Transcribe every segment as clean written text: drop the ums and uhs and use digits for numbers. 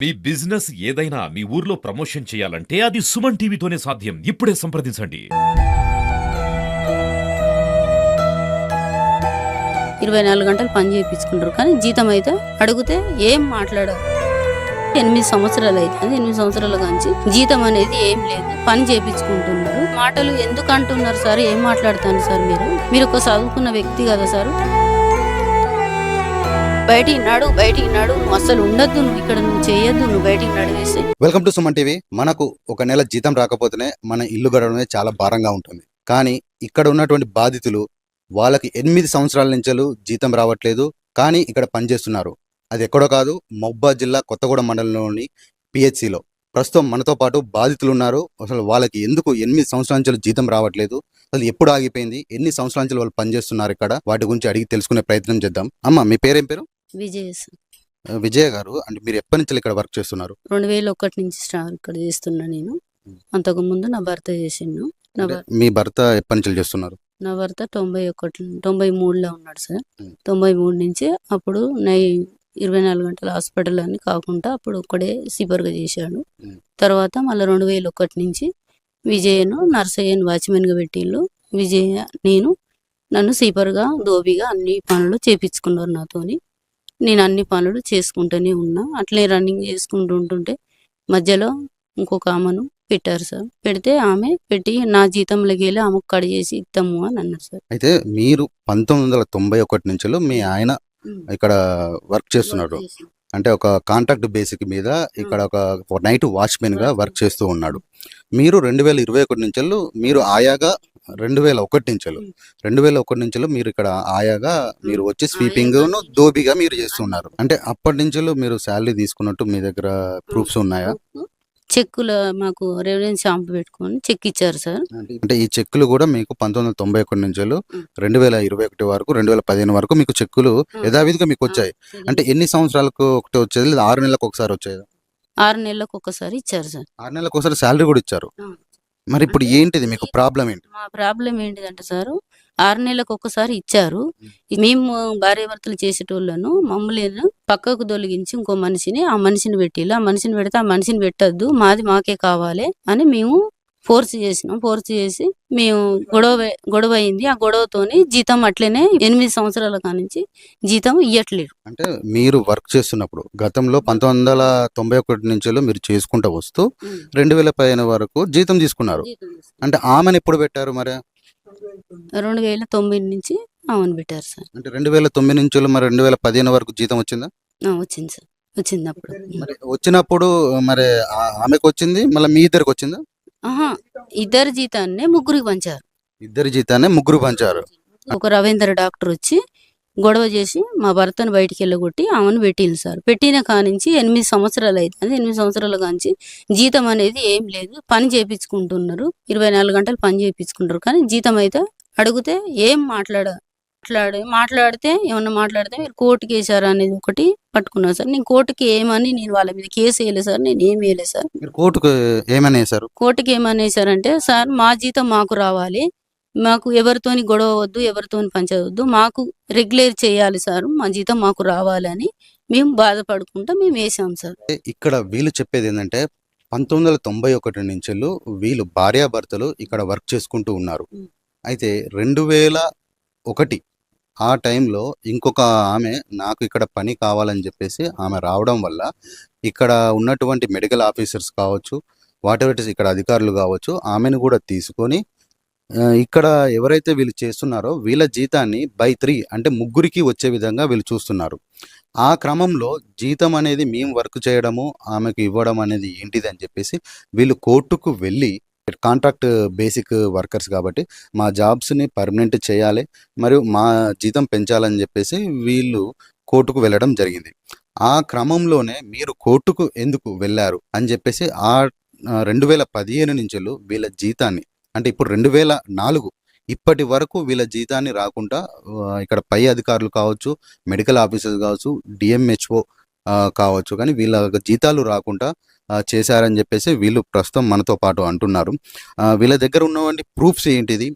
మీ business ఏదైనా మీ ఊర్లో promotion చేయాలంటే అది సుమన్ టీవీతోనే సాధ్యం. ఇప్పుడే సంప్రదించండి. 24 గంటలు పని చేయించుకుంటారు, కానీ జీతం అయితే అడిగితే ఏం మాట్లాడరు. 8 సంవత్సరాలు అవుతుంది. 8 సంవత్సరాల నుంచి జీతం అనేది ఏం లేదు, పని చేయించుకుంటున్నారు. మాటలు ఎందుకు అంటున్నారు సార్? ఏం మాట్లాడుతాను సార్? మీరు ఒక చదువుకున్న వ్యక్తి కదా సార్. బయటికి నాడు నువ్వు అసలు ఉండద్దు, నువ్వు ఇక్కడ నువ్వు చేయొద్దు, నువ్వు బయటికి నడివేసి. Welcome to Suman TV. మనకు ఒక నెల జీతం రాకపోతేనే మన ఇల్లు గడవడమే చాలా భారంగా ఉంటుంది. కానీ ఇక్కడ ఉన్నటువంటి బాధితులు, వాళ్ళకి 8 సంవత్సరాల నుంచి జీతం రావట్లేదు, కానీ ఇక్కడ పనిచేస్తున్నారు. అది ఎక్కడో కాదు, మహబూబాబాద్ జిల్లా కొత్తగూడెం మండలంలోని పిహెచ్సిలో. ప్రస్తుతం మనతో పాటు బాధితులు ఉన్నారు. అసలు వాళ్ళకి ఎందుకు 8 సంవత్సరాల నుంచి జీతం రావట్లేదు, అసలు ఎప్పుడు ఆగిపోయింది, ఎన్ని సంవత్సరాల నుంచి వాళ్ళు పనిచేస్తున్నారు ఇక్కడ, వాటి గురించి అడిగి తెలుసుకునే ప్రయత్నం చేద్దాం. అమ్మ, మీ పేరేం పేరు? విజయ గారు. అంటే మీరు ఎప్పటి నుంచి ఇక్కడ వర్క్ చేస్తున్నారు? 2001 నుంచి ఇక్కడ చేస్తున్నా నేను. అంతకు ముందు నా భర్త చేసిండు. మీ భర్త ఎప్పటి నుంచి చేస్తున్నారు? నా భర్త 93లో ఉన్నాడు సార్. 93 నుంచి అప్పుడు 24 గంటల హాస్పిటల్ అని కాకుండా అప్పుడు ఒక్కడే సీపర్గా చేశాడు. తర్వాత మళ్ళీ 2001 నుంచి విజయను నర్సయ్యను వాచ్మెన్గా పెట్టిళ్ళు. విజయ నన్ను సీపర్గా దోబిగా అన్ని పనులు చేపించుకున్నారు నాతోని. నేను అన్ని పనులు చేసుకుంటూనే ఉన్నా. అట్లే రన్నింగ్ చేసుకుంటూ ఉంటుంటే మధ్యలో ఇంకొక ఆమెను పెట్టారు సార్. పెడితే ఆమె పెట్టి నా జీతంలోకి వెళ్ళి ఆమెకు కట్ చేసి ఇస్తాము అని అన్నారు సార్. అయితే మీరు 1991 నుంచి మీ ఆయన ఇక్కడ వర్క్ చేస్తున్నాడు. అంటే ఒక కాంట్రాక్ట్ బేసిక్ మీద ఇక్కడ ఒక నైట్ వాచ్మెన్ గా వర్క్ చేస్తూ ఉన్నాడు. మీరు 2021 నుంచి మీరు ఆయాగా 2001 నుంచి మీరు ఇక్కడ ఆయాగా మీరు వచ్చి స్వీపింగ్ దోబిగా మీరు చేస్తున్నారు. అంటే అప్పటి నుంచి మీరు శాలరీ తీసుకున్నట్టు మీ దగ్గర ప్రూఫ్స్ ఉన్నాయా? చెక్కులు మాకు రెవెన్యూ షాంపు పెట్టుకొని చెక్ ఇచ్చారు సార్. అంటే ఈ చెక్కులు కూడా మీకు 1991 నుంచి 2021 వరకు 2015 వరకు మీకు చెక్కులు యథావిధిగా మీకు వచ్చాయి. అంటే ఎన్ని సంవత్సరాలకు ఒకటి వచ్చేది, లేదా 6 నెలలకు ఒకసారి వచ్చేది? 6 నెలలకు ఒకసారి ఇచ్చారు సార్. 6 నెలలకు ఒకసారి శాలరీ కూడా ఇచ్చారు. మరి ఇప్పుడు ఏంటిది మీకు ప్రాబ్లం ఏంటి? మా ప్రాబ్లం ఏంటిదంటే సార్, 6 నెలలకు ఒకసారి ఇచ్చారు. మేము భార్యాభర్తలు చేసేటోళ్ళను మమ్మల్ని పక్కకు తొలగించి ఇంకో మనిషిని ఆ మనిషిని పెట్టిళ్ళు. ఆ మనిషిని పెడితే ఆ మనిషిని పెట్టద్దు, మాది మాకే కావాలి అని మేము ఫోర్స్ చేసి మేము గొడవ అయింది. ఆ గొడవతోని జీతం అట్లనే 8 సంవత్సరాల కానించి జీతం ఇయ్యట్లేదు. అంటే మీరు వర్క్ చేస్తున్నప్పుడు గతంలో 1991 నుంచి మీరు చేసుకుంటూ వస్తూ 2015 వరకు జీతం తీసుకున్నారు. అంటే ఆమెను ఎప్పుడు పెట్టారు మరి? 2009 నుంచి ఆమెను పెట్టారు సార్. అంటే 2009 నుంచి మరి 2015 వరకు జీతం వచ్చిందా? వచ్చింది సార్. వచ్చింది అప్పుడు. మరి వచ్చినప్పుడు మరి ఆమెకు వచ్చింది, మళ్ళీ మీ ఇద్దరికి వచ్చిందా? ఇద్దరు జీతాన్ని ముగ్గురికి పంచారు. ఇద్దరి జీతాన్ని ముగ్గురు పంచారు. ఒక రవీంద్ర డాక్టర్ వచ్చి గొడవ చేసి మా భర్తను బయటికి వెళ్ళగొట్టి ఆమెను పెట్టింది సార్. పెట్టిన కానించి 8 సంవత్సరాలు అవుతుంది. 8 సంవత్సరాల కాంచి జీతం అనేది ఏం లేదు, పని చేయించుకుంటున్నారు. 24 గంటలు పని చేయించుకుంటారు, కానీ జీతం అయితే అడిగితే ఏం మాట్లాడితే ఏమన్నా మాట్లాడితే మీరు కోర్టుకి వేసారా అనేది ఒకటి పట్టుకున్నారు సార్. నేను కోర్టుకి ఏమని నేను వాళ్ళ మీద కేసు వేయలేదు సార్. నేను ఏం వేయలేదు సార్. కోర్టుకు ఏమని వేశారు? కోర్టుకి ఏమని వేసారంటే, సార్ మా జీతం మాకు రావాలి, మాకు ఎవరితోని గొడవ వద్దు, ఎవరితోని పంచవద్దు, మాకు రెగ్యులర్ చేయాలి సార్, మా జీతం మాకు రావాలని మేము బాధపడుకుంటా మేము వేసాం సార్. ఇక్కడ వీళ్ళు చెప్పేది ఏంటంటే 1991 నుంచి వీళ్ళు భార్యాభర్తలు ఇక్కడ వర్క్ చేసుకుంటూ ఉన్నారు. అయితే 2001 ఆ టైంలో ఇంకొక ఆమె నాకు ఇక్కడ పని కావాలని చెప్పేసి ఆమె రావడం వల్ల ఇక్కడ ఉన్నటువంటి మెడికల్ ఆఫీసర్స్ కావచ్చు, వాటెవర్ ఇక్కడ అధికారులు కావచ్చు, ఆమెను కూడా తీసుకొని ఇక్కడ ఎవరైతే వీళ్ళు చేస్తున్నారో వీళ్ళ జీతాన్ని by 3 అంటే ముగ్గురికి వచ్చే విధంగా వీళ్ళు చూస్తున్నారు. ఆ క్రమంలో జీతం అనేది మేము వర్క్ చేయడము ఆమెకు ఇవ్వడం అనేది ఏంటిది అని చెప్పేసి వీళ్ళు కోర్టుకు వెళ్ళి, కాంట్రాక్ట్ బేసిక్ వర్కర్స్ కాబట్టి మా జాబ్స్ని పర్మనెంట్ చేయాలి మరియు మా జీతం పెంచాలని చెప్పేసి వీళ్ళు కోర్టుకు వెళ్ళడం జరిగింది. ఆ క్రమంలోనే మీరు కోర్టుకు ఎందుకు వెళ్ళారు అని చెప్పేసి 2015 నుంచి వీళ్ళ జీతాన్ని, అంటే ఇప్పుడు 2004 ఇప్పటి వరకు వీళ్ళ జీతాన్ని రాకుండా ఇక్కడ పై అధికారులు కావచ్చు, మెడికల్ ఆఫీసర్స్ కావచ్చు, డిఎంహెచ్ఓ కావచ్చు, కానీ వీళ్ళ జీతాలు రాకుండా చేశారని చెప్పేసి వీళ్ళు ప్రస్తుతం మనతో పాటు అంటున్నారు. వీళ్ళ దగ్గర ఉన్నటువంటి ప్రూఫ్స్ ఏంటిది,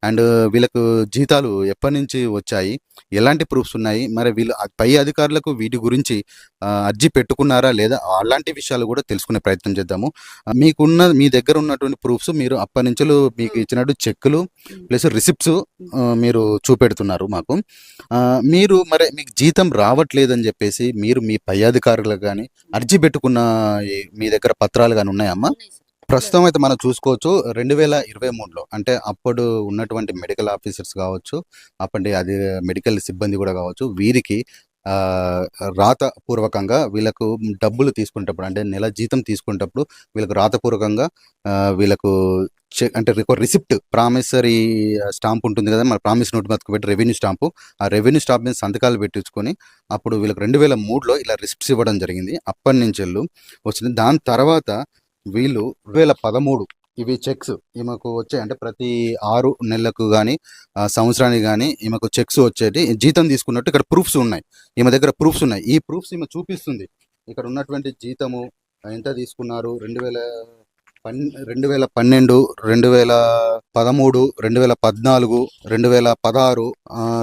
అండ్ వీళ్ళకు జీతాలు ఎప్పటి నుంచి వచ్చాయి, ఎలాంటి ప్రూఫ్స్ ఉన్నాయి, మరి వీళ్ళు పై అధికారులకు వీటి గురించి అర్జీ పెట్టుకున్నారా లేదా, అలాంటి విషయాలు కూడా తెలుసుకునే ప్రయత్నం చేద్దాము. మీ దగ్గర ఉన్నటువంటి ప్రూఫ్స్ మీరు అప్పటి నుంచి మీకు ఇచ్చినట్టు చెక్కులు ప్లస్ రిసిప్ట్స్ మీరు చూపెడుతున్నారు మాకు. మీరు మరి మీకు జీతం రావట్లేదని చెప్పేసి మీరు మీ పై అధికారులకు కానీ అర్జీ పెట్టుకున్న మీ దగ్గర పత్రాలు కానీ ఉన్నాయమ్మా? ప్రస్తుతం అయితే మనం చూసుకోవచ్చు 2023లో అంటే అప్పుడు ఉన్నటువంటి మెడికల్ ఆఫీసర్స్ కావచ్చు, అప్పటి అది మెడికల్ సిబ్బంది కూడా కావచ్చు, వీరికి రాతపూర్వకంగా వీళ్ళకు డబ్బులు తీసుకునేటప్పుడు అంటే నెల జీతం తీసుకునేటప్పుడు వీళ్ళకు రాతపూర్వకంగా వీళ్ళకు అంటే రిసిప్ట్ ప్రామిసరీ స్టాంప్ ఉంటుంది కదా, మన ప్రామిస్ నోట్ బతుకు పెట్టి రెవెన్యూ స్టాంపు, ఆ రెవెన్యూ స్టాంప్ మీద సంతకాలు పెట్టించుకొని అప్పుడు వీళ్ళకి 2003లో ఇలా రిసిప్ట్స్ ఇవ్వడం జరిగింది. అప్పటి నుంచి వచ్చింది. దాని తర్వాత వీళ్ళు 2013 ఇవి చెక్స్ ఈమెకు వచ్చాయి. అంటే ప్రతి 6 నెలలకు కానీ సంవత్సరానికి కానీ ఈమెకు చెక్స్ వచ్చేటి, జీతం తీసుకున్నట్టు ఇక్కడ ప్రూఫ్స్ ఉన్నాయి. ఈమె దగ్గర ప్రూఫ్స్ ఉన్నాయి. ఈ ప్రూఫ్స్ ఈమె చూపిస్తుంది. ఇక్కడ ఉన్నటువంటి జీతము ఎంత తీసుకున్నారు 2012, 2013, 2013, 2014, 2016,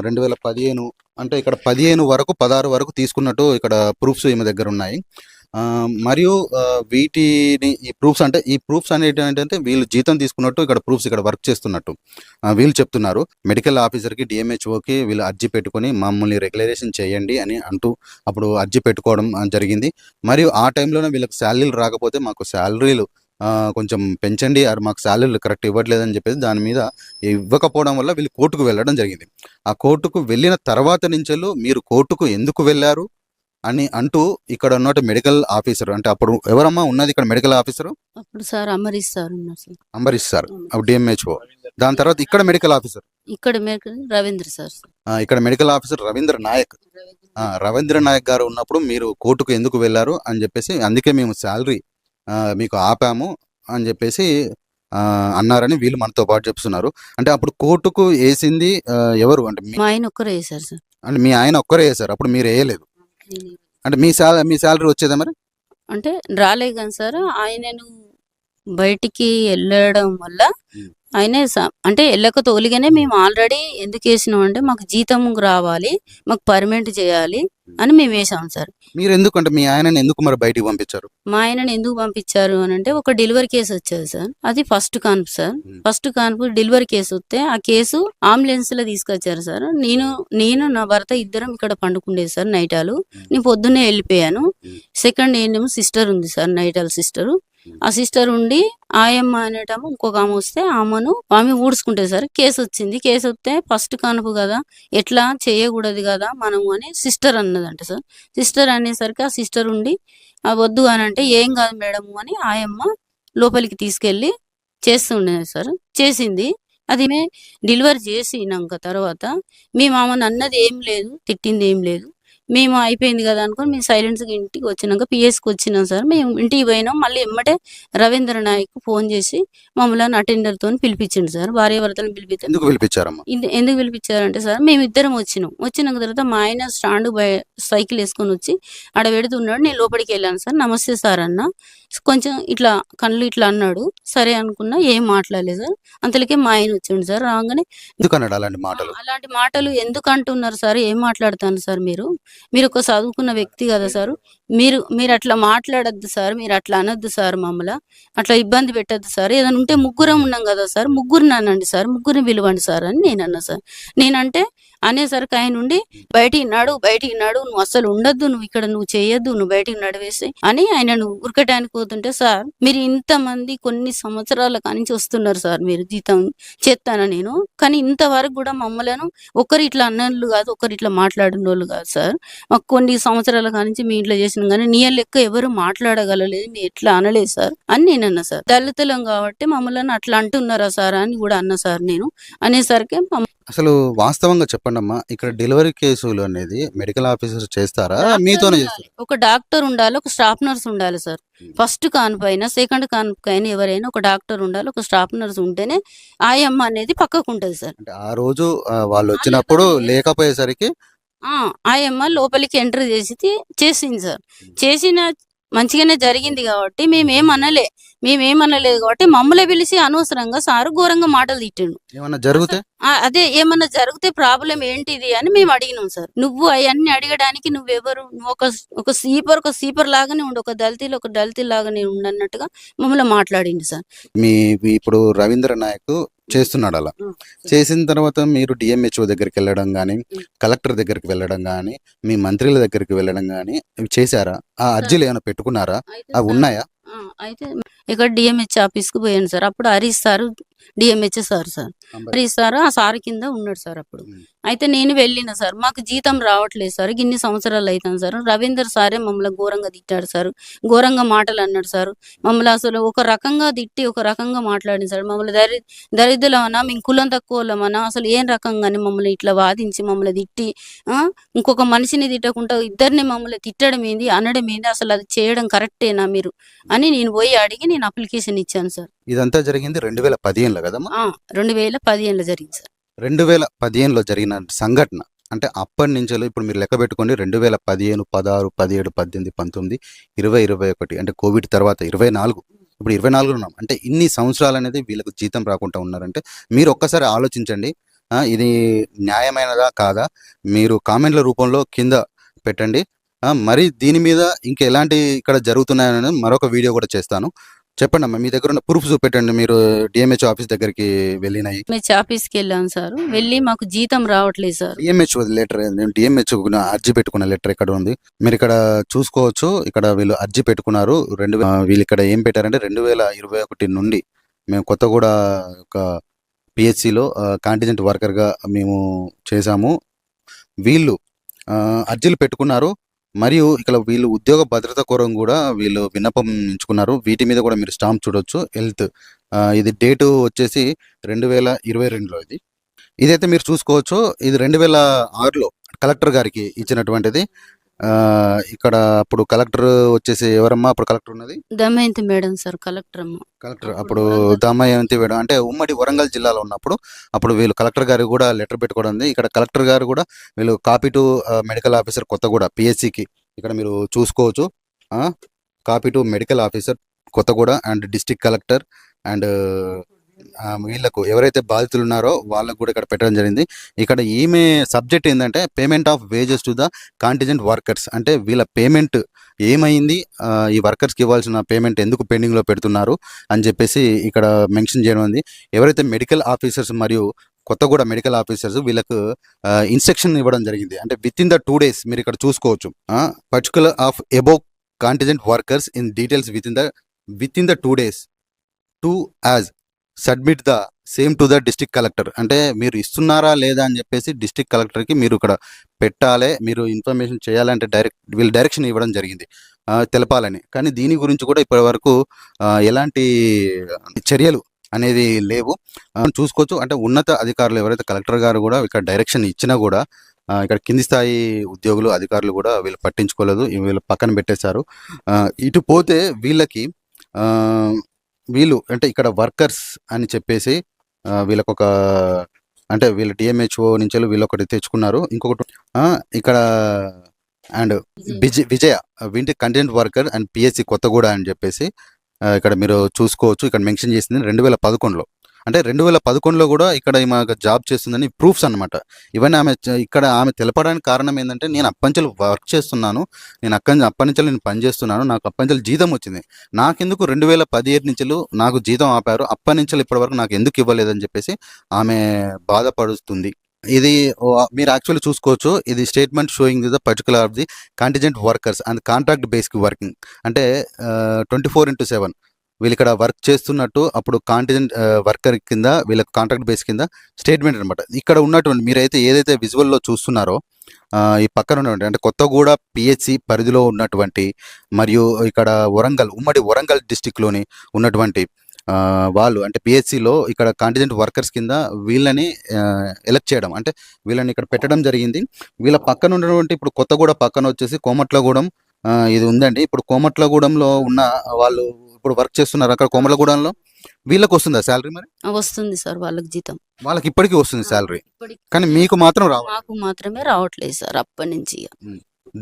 2015 అంటే ఇక్కడ 15 వరకు 16 వరకు తీసుకున్నట్టు ఇక్కడ ప్రూఫ్స్ ఈమె దగ్గర ఉన్నాయి. మరియు వీటిని ఈ ప్రూఫ్స్ అనేవి ఏంటంటే వీళ్ళు జీతం తీసుకున్నట్టు ఇక్కడ ప్రూఫ్స్ ఇక్కడ వర్క్ చేస్తున్నట్టు వీళ్ళు చెప్తున్నారు. మెడికల్ ఆఫీసర్కి డిఎంహెచ్ఓకి వీళ్ళు అర్జీ పెట్టుకొని మమ్మల్ని రెగ్యులరైజేషన్ చేయండి అని అంటూ అప్పుడు అర్జీ పెట్టుకోవడం జరిగింది. మరియు ఆ టైంలోనే వీళ్ళకి శాలరీలు రాకపోతే మాకు శాలరీలు కొంచెం పెంచండి, మాకు శాలరీలు కరెక్ట్ ఇవ్వట్లేదని చెప్పేసి దాని మీద ఇవ్వకపోవడం వల్ల వీళ్ళు కోర్టుకు వెళ్ళడం జరిగింది. ఆ కోర్టుకు వెళ్ళిన తర్వాత నుంచి మీరు కోర్టుకు ఎందుకు వెళ్ళారు అని అంటూ ఇక్కడ ఉన్న మెడికల్ ఆఫీసర్, అంటే అప్పుడు ఎవరమ్మా ఉన్నది ఇక్కడ మెడికల్ ఆఫీసర్? అప్పుడు సార్ అంబరీష్ సార్ ఉన్నారు సార్. అంబరీష్ సార్ అప్పుడు డిఎంహెచ్ఓ. దాని తర్వాత ఇక్కడ మెడికల్ ఆఫీసర్ రవీంద్ర సార్. ఇక్కడ మెడికల్ ఆఫీసర్ రవీంద్ర నాయక్. రవీంద్ర నాయక్ గారు ఉన్నప్పుడు మీరు కోర్టుకు ఎందుకు వెళ్ళారు అని చెప్పేసి, అందుకే మేము శాలరీ మీకు ఆపాము అని చెప్పేసి అన్నారని వీళ్ళు మనతో పాటు చెప్తున్నారు. అంటే అప్పుడు కోర్టుకు వేసింది ఎవరు అంటే మా ఆయన ఒక్కరే వేశారు సార్. అంటే మీ ఆయన ఒక్కరే వేశారు, అప్పుడు మీరు వేయలేదు. అంటే మీ శాలరీ వచ్చేదా మరి? అంటే రాలే కానీ సార్, ఆయనను బయటికి వెళ్ళడం వల్ల ఆయన అంటే వెళ్ళక తోలిగానే మేము ఆల్రెడీ ఎందుకు వేసినాం అంటే మాకు జీతం రావాలి, మాకు పర్మనెంట్ చేయాలి అని మేము వేసాం సార్. మీరు ఎందుకు అంటే మీ ఆయనని ఎందుకు మరి బయటికి పంపించారు? మా ఆయనని ఎందుకు పంపించారు అని అంటే ఒక డెలివరీ కేసు వచ్చేది సార్. అది ఫస్ట్ కాన్పు సార్. ఫస్ట్ కాన్పు డెలివరీ కేసు వస్తే ఆ కేసు అంబులెన్స్ లో తీసుకొచ్చారు సార్. నేను నా భర్త ఇద్దరం ఇక్కడ పండుకుండేది సార్ నైటాలు. నేను పొద్దున్నే వెళ్ళిపోయాను. సెకండ్ ఏంటేమో సిస్టర్ ఉంది సార్, నైటాల్ సిస్టరు. ఆ సిస్టర్ ఉండి ఆయమ్మ అనేటము ఇంకొక ఆమె వస్తే ఆమె ఊడ్చుకుంటుంది సార్. కేసు వచ్చింది. కేసు వస్తే ఫస్ట్ కానుపు కదా, ఎట్లా చేయకూడదు కదా మనము అని సిస్టర్ అన్నదంట సార్. సిస్టర్ అనేసరికి ఆ సిస్టర్ ఉండి వద్దు అని అంటే ఏం కాదు మేడము అని ఆయమ్మ లోపలికి తీసుకెళ్ళి చేస్తుండేది సార్. చేసింది. అది డెలివరీ చేసినాక తర్వాత మేము ఆమెను అన్నది ఏం లేదు, తిట్టింది ఏం లేదు. మేము అయిపోయింది కదా అనుకుని మేము సైలెన్స్గా ఇంటికి వచ్చినాక పిఎస్కి వచ్చినాం సార్. మేము ఇంటికి పోయినాం. మళ్ళీ ఎమ్మటే రవీంద్ర నాయక్ ఫోన్ చేసి మమ్మల్ని అటెండర్తో పిలిపించిండు సార్. భార్య భర్తలను ఎందుకు పిలిపించారంటే సార్, మేము ఇద్దరం వచ్చినాక తర్వాత మా ఆయన స్టాండ్ సైకిల్ వేసుకొని వచ్చి ఆడ పెడుతున్నాడు. నేను లోపలికి వెళ్ళాను సార్. నమస్తే సార్ అన్న, కొంచెం ఇట్లా కళ్ళు ఇట్లా అన్నాడు. సరే అనుకున్నా, ఏం మాట్లాడలేదు సార్. అంతలోకే మా ఆయన వచ్చిండు సార్. రాగానే అలాంటి మాటలు ఎందుకు అంటున్నారు సార్, ఏం మాట్లాడతాను సార్, మీరు ఒక చదువుకున్న వ్యక్తి కదా సార్, మీరు అట్లా మాట్లాడద్దు సార్, మీరు అట్లా అనొద్దు సార్, మమ్మల్ని అట్లా ఇబ్బంది పెట్టద్దు సార్. ఏదైనా ఉంటే ముగ్గురం ఉన్నాం కదా సార్, ముగ్గురిని అనండి సార్, ముగ్గురిని పిలవండి సార్ అని నేను అన్నా సార్. నేనంటే అనేసరికి ఆయన నుండి బయటికి నాడు, నువ్వు అసలు ఉండద్దు, నువ్వు చేయొద్దు, నువ్వు బయటికి నడివేసి అని ఆయన ఉరకటానికి పోతుంటే, సార్ మీరు ఇంతమంది కొన్ని సంవత్సరాల కానించి వస్తున్నారు సార్, మీరు జీతం చేస్తాను నేను, కానీ ఇంతవరకు కూడా మమ్మల్ని ఒకరు ఇట్లా అన్నోళ్ళు కాదు, ఒకరు ఇట్లా మాట్లాడిన వాళ్ళు కాదు సార్. మాకు కొన్ని సంవత్సరాల కానించి మీ ఇంట్లో చేసినాం కానీ నీ లెక్క ఎవరు మాట్లాడగలలేదు, మీ ఎట్లా అనలేదు సార్ అని నేను అన్నా సార్. దళితులం కాబట్టి మమ్మల్ని అట్లా అంటున్నారా సార్ అని కూడా అన్నా సార్. నేను అనేసరికి అసలు వాస్తవంగా చెప్పండి అమ్మా, ఇక్కడ డెలివరీ కేసులు అనేది మెడికల్ ఆఫీసర్ చేస్తారా, మీతోనే చేస్తారా? ఒక డాక్టర్ ఉండాలి, ఒక స్టాఫ్ నర్స్ ఉండాలి సార్. ఫస్ట్ కాన్పైనా సెకండ్ కాన్పైనా ఎవరైనా ఒక డాక్టర్ ఉండాలి, ఒక స్టాఫ్ నర్స్ ఉంటేనే ఆయమ్మ అనేది పక్కకు ఉంటది సార్. ఆ రోజు వాళ్ళు వచ్చినప్పుడు లేకపోయేసరికి ఆయమ్మ లోపలికి ఎంటర్ చేసింది సార్. చేసిన మంచిగానే జరిగింది కాబట్టి మేమేమనలేదు కాబట్టి మమ్మల్ని పిలిచి అనవసరంగా సారు ఘోరంగా మాటలు తిట్టిండు. ఏమన్నా జరిగితే అదే ఏమన్నా జరిగితే ప్రాబ్లం ఏంటిది అని మేము అడిగినాం సార్. నువ్వు అవన్నీ అడగడానికి నువ్వెవరు? నువ్వు ఒక సీపర్ లాగానే ఉండు, ఒక దళితులు లాగానే ఉండు అన్నట్టుగా మమ్మల్ని మాట్లాడిండు సార్. మీ ఇప్పుడు రవీంద్ర నాయక్ చేస్తున్నాడు అలా. చేసిన తర్వాత మీరు డిఎంహెచ్ఓ దగ్గరికి వెళ్ళడం కానీ, కలెక్టర్ దగ్గరికి వెళ్ళడం కానీ, మీ మంత్రుల దగ్గరికి వెళ్ళడం కానీ చేశారా? ఆ అర్జీలు ఏమైనా పెట్టుకున్నారా? అవి ఉన్నాయా? అయితే ఇక్కడ డిఎంహెచ్ ఆఫీస్ కు పోయాను సార్. అప్పుడు Harish sir DMH sir Harish sir ఆ సార్ కింద ఉన్నాడు సార్ అప్పుడు. అయితే నేను వెళ్ళిన సార్, మాకు జీతం రావట్లేదు సార్, ఇన్ని సంవత్సరాలు అవుతాను సార్. రవీందర్ సారే మమ్మల్ని ఘోరంగా తిట్టాడు సార్, ఘోరంగా మాటలు అన్నాడు సార్. మమ్మల్ని అసలు ఒక రకంగా తిట్టి ఒక రకంగా మాట్లాడింది సార్. మమ్మల్ని దరిద్రులమన్నా, మేము కులం తక్కువలమన్నా, అసలు ఏం రకంగానే మమ్మల్ని ఇట్లా వాదించి మమ్మల్ని తిట్టి ఇంకొక మనిషిని తిట్టకుండా ఇద్దరిని మమ్మల్ని తిట్టడం ఏంది, అనడం ఏంది, అసలు అది చేయడం కరెక్టేనా మీరు అని నేను పోయి అడిగి నేను అప్లికేషన్ ఇచ్చాను సార్. ఇదంతా జరిగింది 2015లో కదమ్మా? 2015లో జరిగింది సార్. 2015లో జరిగిన సంఘటన అంటే అప్పటి నుంచి ఇప్పుడు మీరు లెక్క పెట్టుకోండి. 2015, 16, 17, 18, 19, 20, 21 అంటే కోవిడ్ తర్వాత 24, ఇప్పుడు 24 ఉన్నాం. అంటే ఇన్ని సంవత్సరాలు అనేది వీళ్ళకు జీతం రాకుండా ఉన్నారంటే మీరు ఒక్కసారి ఆలోచించండి. ఇది న్యాయమైనదా కాదా? మీరు కామెంట్ల రూపంలో కింద పెట్టండి. మరి దీని మీద ఇంకా ఎలాంటి ఇక్కడ జరుగుతున్నాయని మరొక వీడియో కూడా చేస్తాను. చెప్పండి అమ్మా, మీ దగ్గర ఉన్న ప్రూఫ్ చూపెట్టండి. మీరు డిఎంహెచ్ ఆఫీస్ దగ్గరికి వెళ్ళినాయి. డిఎంహెచ్ ఆఫీస్కి వెళ్ళాను సార్. వెళ్ళి మాకు జీతం రావట్లేదు సార్. డిఎంహెచ్ లెటర్, నేను డిఎంహెచ్ అర్జీ పెట్టుకున్న లెటర్ ఎక్కడ ఉంది మీరు ఇక్కడ చూసుకోవచ్చు. ఇక్కడ వీళ్ళు అర్జీ పెట్టుకున్నారు. వీళ్ళు ఇక్కడ ఏం పెట్టారంటే 2021 నుండి మేము కొత్తగూడ ఒక పిహెచ్సిలో కాంటిజెంట్ వర్కర్గా మేము చేశాము. వీళ్ళు అర్జీలు పెట్టుకున్నారు. మరియు ఇక్కడ వీళ్ళు ఉద్యోగ భద్రత కోరం కూడా వీళ్ళు విన్నపం ఎంచుకున్నారు. వీటి మీద కూడా మీరు స్టాంప్ చూడొచ్చు. హెల్త్ ఇది డేటు వచ్చేసి 2022లో ఇదైతే మీరు చూసుకోవచ్చు. ఇది 2006లో కలెక్టర్ గారికి ఇచ్చినటువంటిది. ఇక్కడ అప్పుడు కలెక్టర్ వచ్చేసి ఎవరమ్మా? అప్పుడు కలెక్టర్ ఉన్నది దమయంతి మేడం సార్. కలెక్టర్ అప్పుడు దమయంతి మేడం అంటే ఉమ్మడి వరంగల్ జిల్లాలో ఉన్నప్పుడు అప్పుడు వీళ్ళు కలెక్టర్ గారికి కూడా లెటర్ పెట్టుకోవడం ఉంది. ఇక్కడ కలెక్టర్ గారు కూడా వీళ్ళు copy to medical officer Kothaguda పిహెచ్సికి ఇక్కడ మీరు చూసుకోవచ్చు. Copy to medical officer Kothaguda and district collector and వీళ్ళకు ఎవరైతే బాధితులు ఉన్నారో వాళ్ళకు కూడా ఇక్కడ పెట్టడం జరిగింది. ఇక్కడ ఈమె సబ్జెక్ట్ ఏంటంటే payment of wages to the contingent workers. అంటే వీళ్ళ పేమెంట్ ఏమైంది, ఈ వర్కర్స్కి ఇవ్వాల్సిన పేమెంట్ ఎందుకు పెండింగ్లో పెడుతున్నారు అని చెప్పేసి ఇక్కడ మెన్షన్ చేయడం ఉంది. ఎవరైతే మెడికల్ ఆఫీసర్స్ మరియు కొత్తగూడ మెడికల్ ఆఫీసర్స్ వీళ్ళకు ఇన్స్ట్రక్షన్ ఇవ్వడం జరిగింది. అంటే విత్ ఇన్ ద 2 days మీరు ఇక్కడ చూసుకోవచ్చు. Particular of above contingent workers in details with in the 2 days to as submit the same to the district collector. అంటే మీరు ఇస్తున్నారా లేదా అని చెప్పేసి డిస్ట్రిక్ట్ కలెక్టర్కి మీరు ఇక్కడ పెట్టాలి. మీరు ఇన్ఫర్మేషన్ చేయాలంటే వీళ్ళు డైరెక్షన్ ఇవ్వడం జరిగింది తెలపాలని. కానీ దీని గురించి కూడా ఇప్పటి వరకు ఎలాంటి చర్యలు అనేది లేవు. చూసుకోవచ్చు. అంటే ఉన్నత అధికారులు ఎవరైతే కలెక్టర్ గారు కూడా ఇక్కడ డైరెక్షన్ ఇచ్చినా కూడా ఇక్కడ కింది స్థాయి ఉద్యోగులు అధికారులు కూడా వీళ్ళు పట్టించుకోలేదు. వీళ్ళు పక్కన పెట్టేశారు. ఇటు పోతే వీళ్ళు అంటే ఇక్కడ వర్కర్స్ అని చెప్పేసి వీళ్ళకు ఒక అంటే వీళ్ళు డిఎంహెచ్ఓ నుంచి వీళ్ళు ఒకటి తెచ్చుకున్నారు. ఇంకొకటి ఇక్కడ అండ్ విజయ వీంటి content worker and PHC Kothaguda అని చెప్పేసి ఇక్కడ మీరు చూసుకోవచ్చు. ఇక్కడ మెన్షన్ చేసింది 2011లో. అంటే 2011లో కూడా ఇక్కడ మాకు జాబ్ చేస్తుందని ప్రూఫ్స్ అనమాట. ఇవన్నీ ఆమె తెలపడానికి కారణం ఏంటంటే నేను అప్పంచెలు వర్క్ చేస్తున్నాను, అప్పటించలు నేను పని చేస్తున్నాను, నాకు అప్పంచెలు జీతం వచ్చింది, నాకెందుకు 2017 నుంచి నాకు జీతం ఆపారు, అప్పటి నుంచి ఇప్పటి వరకు నాకు ఎందుకు ఇవ్వలేదని చెప్పేసి ఆమె బాధపడుతుంది. ఇది మీరు యాక్చువల్లీ చూసుకోవచ్చు. ఇది statement showing the particular of the contingent workers and contract based working. అంటే 24/7 వీళ్ళు ఇక్కడ వర్క్ చేస్తున్నట్టు అప్పుడు కాంటిజెంట్ వర్కర్ కింద వీళ్ళకి కాంట్రాక్ట్ బేస్ కింద స్టేట్మెంట్ అనమాట. ఇక్కడ ఉన్నటువంటి మీరైతే ఏదైతే విజువల్లో చూస్తున్నారో ఈ పక్కన ఉన్నటువంటి అంటే కొత్తగూడ పిహెచ్సి పరిధిలో ఉన్నటువంటి మరియు ఇక్కడ ఉమ్మడి వరంగల్ డిస్టిక్లోని ఉన్నటువంటి వాళ్ళు అంటే పిహెచ్సిలో ఇక్కడ కాంటిజెంట్ వర్కర్స్ కింద వీళ్ళని ఎలక్ట్ చేయడం అంటే వీళ్ళని ఇక్కడ పెట్టడం జరిగింది. వీళ్ళ పక్కన ఉన్నటువంటి ఇప్పుడు కొత్తగూడ పక్కన వచ్చేసి కోమట్లగూడెం ఇది ఉందండి. ఇప్పుడు కోమట్లగూడెంలో ఉన్న వాళ్ళు ఇప్పుడు వర్క్ చేస్తున్నారు అక్కడ కోమట్లగూడెంలో. వీళ్ళకి వస్తుందా శాలరీ? మరి వస్తుంది సార్, వాళ్ళకి జీతం వాళ్ళకి ఇప్పటికీ వస్తుంది శాలరీ, కానీ మీకు మాత్రం మాకు మాత్రమే రావట్లేదు సార్ అప్పటి నుంచి.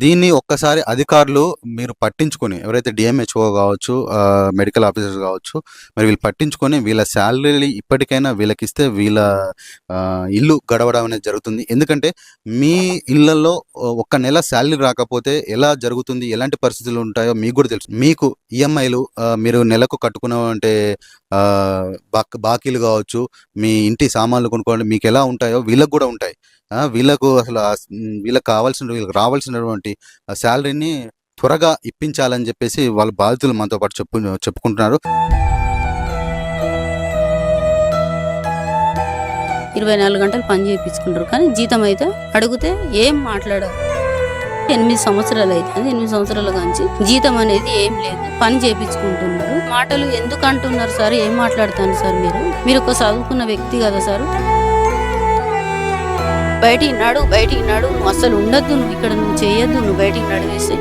దీన్ని ఒక్కసారి అధికారులు మీరు పట్టించుకొని, ఎవరైతే డిఎంహెచ్ఓ కావచ్చు, మెడికల్ ఆఫీసర్స్ కావచ్చు, మరి వీళ్ళు పట్టించుకొని వీళ్ళ శాలరీ ఇప్పటికైనా వీళ్ళకిస్తే వీళ్ళ ఇల్లు గడవడం అనేది జరుగుతుంది. ఎందుకంటే మీ ఇళ్లలో ఒక్క నెల శాలరీ రాకపోతే ఎలా జరుగుతుంది, ఎలాంటి పరిస్థితులు ఉంటాయో మీకు కూడా తెలుసు. మీకు ఈఎంఐలు మీరు నెలకు కట్టుకున్నామంటే బాకీలు కావచ్చు, మీ ఇంటి సామాన్లు కొనుక్కోవాలి, మీకు ఎలా ఉంటాయో వీళ్ళకు కూడా ఉంటాయి. వీళ్ళకు అసలు వీళ్ళకి రావాల్సినటువంటి శాలరీని త్వరగా ఇప్పించాలని చెప్పేసి వాళ్ళ బాధితులు మనతో పాటు చెప్పుకుంటున్నారు. 24 గంటలు పని చేయించుకుంటారు, కానీ జీతం అయితే అడిగితే ఏం మాట్లాడారు. 8 సంవత్సరాలు అవుతుంది. 8 సంవత్సరాల నుంచి జీతం అనేది ఏం లేదు, పని చేయించుకుంటున్నారు. మాటలు ఎందుకు అంటున్నారు సార్? ఏం మాట్లాడతాను సార్? మీరు ఒక చదువుకున్న వ్యక్తి కదా సార్. బయటికి నడు, నువ్వు అసలు ఉండద్దు, నువ్వు ఇక్కడ నువ్వు చేయొద్దు, నువ్వు బయటికి నడివేసి